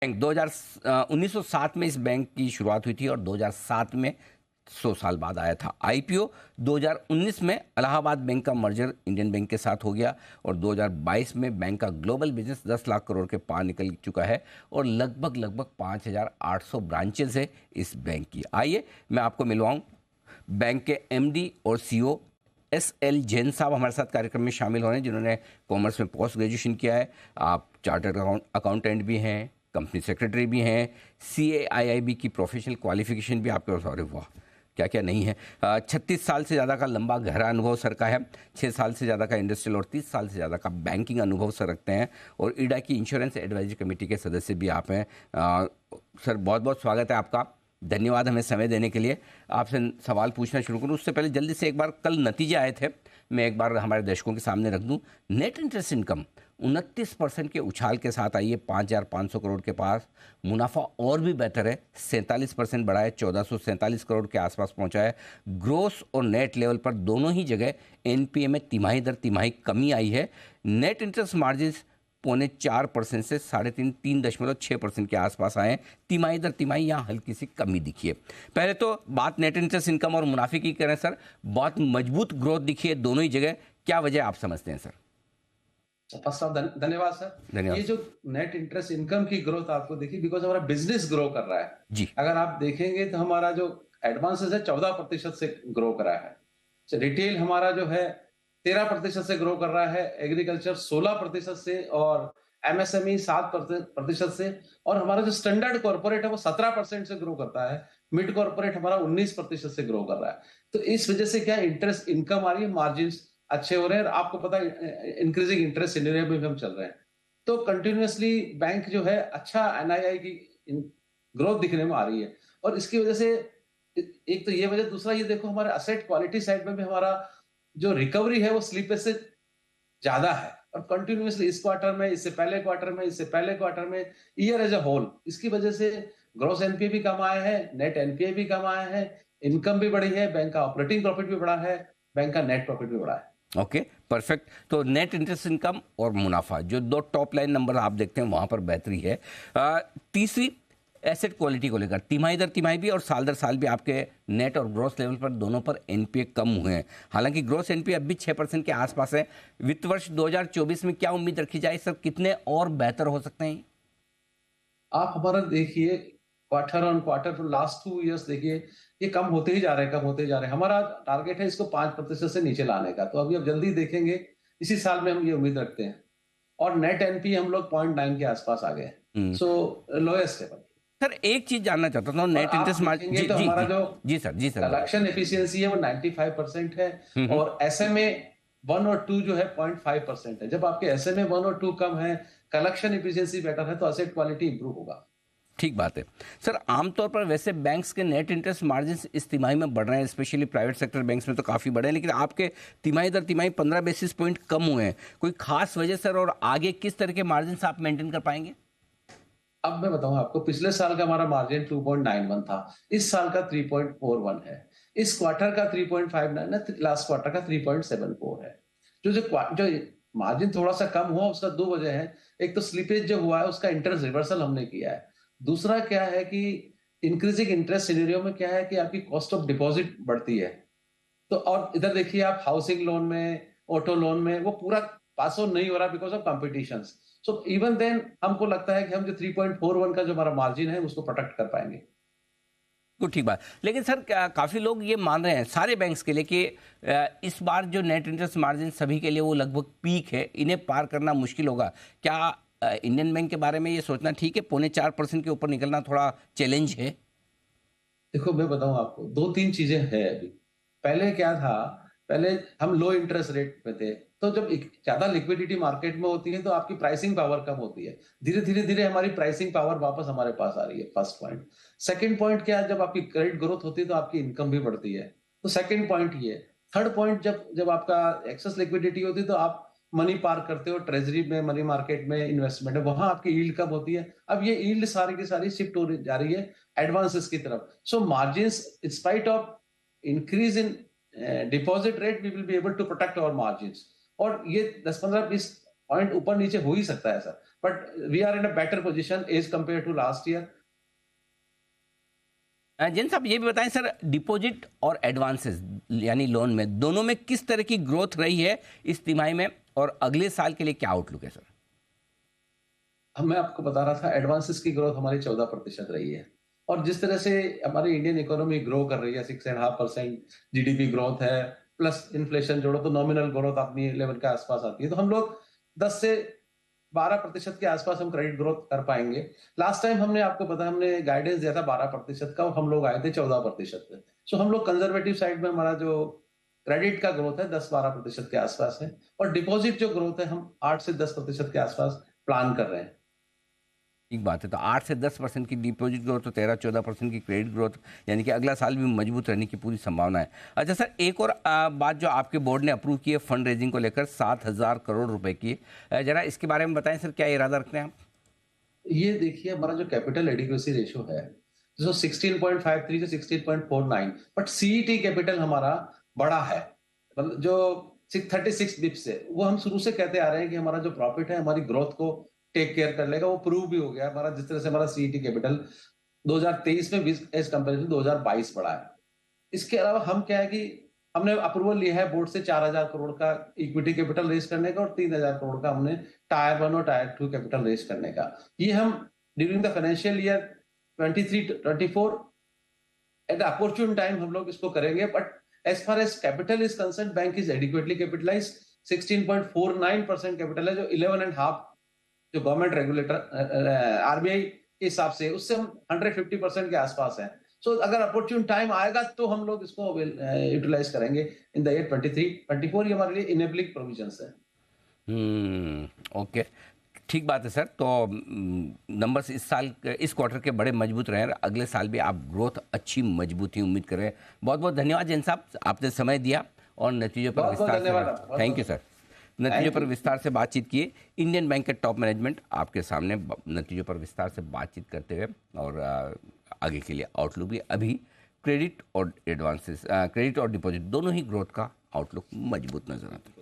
Bank 1907 में इस bank की शुरुआत हुई थी और 2007 में 100 साल बाद आया था आईपीओ। 2019 में इलाहाबाद बैंक का मर्जर इंडियन बैंक के साथ हो गया और 2022 में बैंक का ग्लोबल बिजनेस 10 लाख करोड़ के पार निकल चुका है और लगभग 5,800 ब्रांचेज है इस बैंक की। आइए मैं आपको मिलवाऊं बैंक के एमडी और सीईओ एस.एल. जैन साहब हमारे साथ कार्यक्रम में शामिल हो रहे हैं, जिन्होंने कॉमर्स में पोस्ट ग्रेजुएशन किया है। आप चार्टर्ड अकाउंटेंट भी हैं, कंपनी सेक्रेटरी भी हैं, CAIIB की प्रोफेशनल क्वालिफिकेशन भी आपके पास। अरे वाह, क्या क्या नहीं है। 36 साल से ज़्यादा का लंबा गहरा अनुभव सर का है। 6 साल से ज़्यादा का इंडस्ट्रियल और 30 साल से ज़्यादा का बैंकिंग अनुभव सर रखते हैं और ईडा की इंश्योरेंस एडवाइजरी कमेटी के सदस्य भी आप हैं। सर बहुत बहुत स्वागत है आपका, धन्यवाद हमें समय देने के लिए। आपसे सवाल पूछना शुरू करूँ उससे पहले जल्दी से एक बार कल नतीजे आए थे, मैं एक बार हमारे दर्शकों के सामने रख दूं। नेट इंटरेस्ट इनकम 29% के उछाल के साथ आई है 5,500 करोड़ के पास। मुनाफा और भी बेहतर है, 47% बढ़ा है, 1,447 करोड़ के आसपास पहुंचा है। ग्रोस और नेट लेवल पर दोनों ही जगह एनपीए में तिमाही दर तिमाही कमी आई है। नेट इंटरेस्ट मार्जिन 4.25% से 3.6% के आसपास आए हैं। तिमाही दर तिमाही यहाँ हल्की सी कमी दिखी है। पहले तो बात नेट इंटरेस्ट इनकम और मुनाफे की करें सर, बहुत मजबूत ग्रोथ दिखी है दोनों ही जगह, क्या वजह आप समझते हैं सर? फर्स्ट ऑफ धन्यवाद सर। धन्यवाद। ये जो नेट इंटरेस्ट इनकम की ग्रोथ आपको देखिए, बिकॉज हमारा बिजनेस ग्रो कर रहा है। जी। अगर आप देखेंगे तो हमारा जो एडवांसेस है 14% से ग्रो कर रहा है। रिटेल हमारा जो है 13% से ग्रो कर रहा है, एग्रीकल्चर 16% से और एमएसएमई 7% से, और हमारा जो स्टैंडर्ड कॉर्पोरेट है वो 17% से ग्रो करता है। मिड कॉर्पोरेट हमारा 19% से ग्रो कर रहा है। तो इस वजह से क्या इंटरेस्ट इनकम आ रही है, मार्जिन अच्छे हो रहे हैं। और आपको पता है इंक्रीजिंग इंटरेस्ट सिनेरियो में भी हम चल रहे हैं, तो कंटिन्यूअसली बैंक जो है अच्छा एनआईआई की ग्रोथ दिखने में आ रही है। और इसकी वजह से एक तो ये वजह, दूसरा ये देखो हमारे असेट क्वालिटी साइड में भी हमारा जो रिकवरी है वो स्लीपेज से ज्यादा है। और कंटिन्यूअसली इस क्वार्टर में, इससे पहले क्वार्टर में, इससे पहले क्वार्टर में, ईयर एज अ होल, इसकी वजह से ग्रॉस एनपीए भी कम आए हैं, नेट एनपीए भी कम आए हैं, इनकम भी बढ़ी है, बैंक का ऑपरेटिंग प्रॉफिट भी बढ़ा है, बैंक का नेट प्रॉफिट भी बढ़ा है। Okay, perfect. तो नेट इंटरेस्ट इनकम और मुनाफा जो दो टॉप लाइन नंबर आप देखते हैं वहां पर बेहतरी है। तीसरी एसेट क्वालिटी को लेकर तिमाही दर तिमाही भी और साल दर साल भी आपके नेट और ग्रोस लेवल पर दोनों पर एनपीए कम हुए हैं। हालांकि ग्रोस एनपीए अब भी 6% के आसपास है। वित्त वर्ष 2024 में क्या उम्मीद रखी जाए सर, कितने और बेहतर हो सकते हैं? आप हमारा देखिए quarter on quarter last 2 years देखिए, ये कम होते ही जा रहे हैं, कम होते ही जा रहे हैं। हमारा टारगेट है इसको 5% से नीचे लाने का, तो अभी अब जल्दी देखेंगे, इसी साल में हम ये उम्मीद रखते हैं। और नेट एनपी हम लोग 0.9 के आसपास आ गए, सो लोएस्ट लेवल। सर एक चीज जानना चाहता था, और नेट आप इंटरेस्ट मार्जिन। देखेंगे जी तो जी हमारा जी जो जी सर, जी सर। कलेक्शन एफिशिएंसी है वो 95% है, हम्म। और एसएमए 1 और 2 जो है 0.5% है। जब आपके एसएमए 1 और 2 कम है, कलेक्शन एफिशिएंसी बेटर है, तो एसेट क्वालिटी इंप्रूव होगा। ठीक बात है सर। आमतौर पर वैसे बैंक्स के नेट इंटरेस्ट मार्जिन इस तिमाही में बढ़ रहे हैं, स्पेशली प्राइवेट सेक्टर बैंक्स में तो काफ़ी बढ़े हैं, लेकिन आपके तिमाही दर तिमाही 15 बेसिस पॉइंट कम हुए हैं। कोई खास वजह सर, और आगे किस तरह के मार्जिन आप मेंटेन कर पाएंगे? अब मैं बताऊं आपको, पिछले साल का हमारा मार्जिन 2.91 था, इस साल का 3.41 है, इस क्वार्टर का 3.59 है, लास्ट क्वार्टर का 3.74 है। जो मार्जिन थोड़ा सा कम हुआ उसका दो वजह है। एक तो स्लिपेज जो हुआ है उसका इंटरेस्ट रिवर्सल हमने किया है। दूसरा क्या है कि इंक्रीजिंग इंटरेस्ट सिनेरियो में क्या है कि आपकी कॉस्ट ऑफ डिपॉजिट बढ़ती है। तो और इधर देखिए आप हाउसिंग लोन में, ऑटो लोन में वो पूरा पास ऑन नहीं हो रहा because of competition. So even then हमको लगता है कि हम जो 3.41 का जो हमारा मार्जिन है उसको प्रोटेक्ट कर पाएंगे। तो ठीक बात, लेकिन सर काफ़ी लोग ये मान रहे हैं सारे बैंक्स के लिए कि इस बार जो नेट इंटरेस्ट मार्जिन सभी के लिए वो लगभग पीक है, इन्हें पार करना मुश्किल होगा। क्या इंडियन बैंक के बारे में ये सोचना ठीक है? 4.25% के ऊपर निकलना थोड़ा चैलेंज है। देखो मैं बताऊं आपको, दो तीन चीजें हैं अभी। पहले क्या था, पहले हम लो इंटरेस्ट रेट पे थे, तो जब ज्यादा लिक्विडिटी मार्केट में होती है तो आपकी प्राइसिंग पावर कम होती है। धीरे धीरे धीरे हमारी प्राइसिंग पावर वापस हमारे पास आ रही है, फर्स्ट पॉइंट। सेकंड पॉइंट क्या है, जब आपकी क्रेडिट ग्रोथ होती है तो आपकी इनकम भी बढ़ती है, तो सेकंड पॉइंट ये। थर्ड पॉइंट, जब जब आपका एक्सेस लिक्विडिटी होती है तो आप मनी पार्क करते हो ट्रेजरी में, मनी मार्केट में इन्वेस्टमेंट है, वहां आपकी यील्ड कम होती है। अब ये यील्ड सारी की सारी शिफ्ट हो जा रही है एडवांसेस की तरफ। So margins in spite of increase in deposit rate we will be able to protect our margins. और ये 10-15-20 पॉइंट ऊपर नीचे हो ही सकता है sir. but we are in a better position as compared to last year. Jain साहब ये भी बताएं सर, डिपॉजिट और एडवांसेस यानी लोन में दोनों में किस तरह की ग्रोथ रही है इस तिमाही में, और अगले साल के लिए क्या आउटलुक है सर? मैं आपको बता रहा था एडवांसेस की ग्रोथ हमारी 14% रही है, और जिस तरह से हमारी इंडियन इकोनॉमी ग्रो कर रही है, 6.5% जीडीपी ग्रोथ है, प्लस इन्फ्लेशन जोड़ो तो नॉमिनल ग्रोथ अपनी लेवल के आसपास आती है, तो हम लोग 10 से 12% के आसपास हम क्रेडिट ग्रोथ कर पाएंगे। लास्ट टाइम हमने आपको पता, हमने गाइडेंस दिया था 12% का, और हम लोग आए थे 14% पे। सो हम लोग कंजर्वेटिव साइड में हमारा जो क्रेडिट का ग्रोथ है 10-12% के आसपास है, और डिपॉजिट जो ग्रोथ है हम 8 से 10% के आसपास प्लान कर रहे हैं। ठीक बात है। तो 8 से 10% की डिपॉजिट ग्रोथ, तो 13-14% की क्रेडिट ग्रोथ, यानी कि अगला साल भी मजबूत रहने की पूरी संभावना है। अच्छा सर, एक और बात जो आपके बोर्ड ने अप्रूव की है फंड रेजिंग को लेकर 7,000 करोड़ रुपए की, जरा इसके बारे में बताएं सर, क्या इरादा रखते हैं आप? ये देखिए हमारा जो कैपिटल एडिक्वेसी रेशियो है, जो 16.53 से 16.49, बट सीईटी कैपिटल हमारा बड़ा है, मतलब जो 636 बिप्स है, वो हम शुरू से कहते आ रहे हैं कि हमारा जो प्रॉफिट है हमारी ग्रोथ को टेक केयर कर लेगा। वो प्रूव भी हो गया हमारा, जिस तरह से हमारा सीईटी कैपिटल 2023 में एज कंपेरिजन 2022 बढ़ा है। इसके अलावा हम क्या है कि हमने अप्रूवल लिया है बोर्ड से 4,000 करोड़ का इक्विटी कैपिटल रेज करने का, और 3,000 करोड़ का हमने टायर 1 और टायर 2 कैपिटल रेज करने का। ये हम during the financial year 23-24 at opportune time हम लोग इसको करेंगे। But as far as capital is concern, bank is adequately capitalise. 16.49% capital है, जो 11.5 जो गवर्नमेंट रेगुलेटर आरबीआई के हिसाब से, उससे हम 150% के आसपास हैं। सो अगर अपॉर्चुन टाइम आएगा तो हम लोग इसको यूटिलाइज करेंगे इन द ईयर 23-24। ये हमारे लिए इनेबलिंग प्रोविजंस है। ओके, ठीक बात है सर। तो नंबर्स इस साल, इस क्वार्टर के बड़े मजबूत रहे, अगले साल भी आप ग्रोथ अच्छी मजबूती उम्मीद करें। बहुत बहुत धन्यवाद जैन साहब, आपने समय दिया और नतीजों पर विस्तार से, थैंक यू सर, नतीजों पर विस्तार से बातचीत किए। इंडियन बैंक के टॉप मैनेजमेंट आपके सामने नतीजों पर विस्तार से बातचीत करते हुए, और आगे के लिए आउटलुक भी, अभी क्रेडिट और एडवांसेस, क्रेडिट और डिपॉजिट दोनों ही ग्रोथ का आउटलुक मजबूत नजर आता है।